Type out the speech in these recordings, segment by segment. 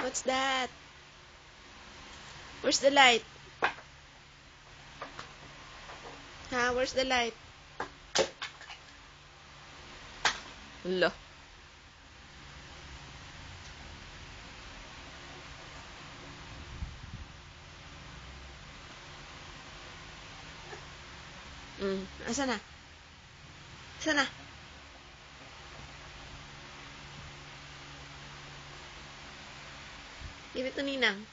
What's that? Where's the light? Huh? Where's the light? Hala. Asa na? Asa na? Give it to Ninang.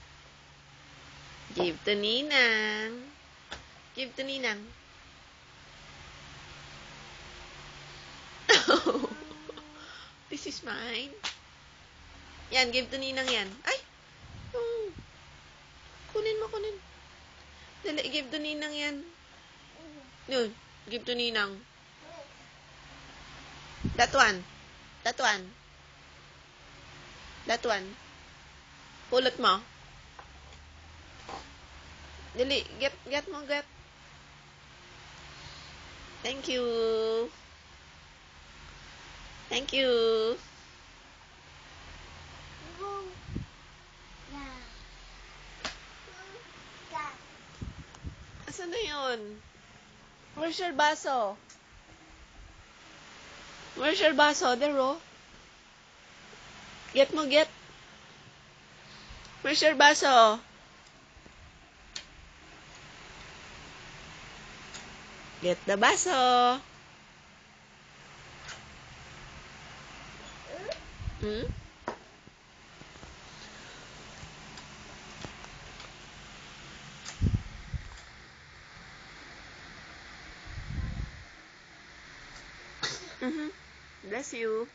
Give to Ninang. Give to Ninang. This is mine. Yan, give to Ninang yan. Ay! Oh. Kunin mo, kunin. Dali, give to Ninang yan. Yun, give to Ninang. That one. That one. That one. Pulot mo. Dali, get mo, get. Thank you. Thank you. Asan na yun? Where's your baso? Where's your baso? There, oh. Get mo, get. Where's your baso? Get the baso. Hmm? Bless you.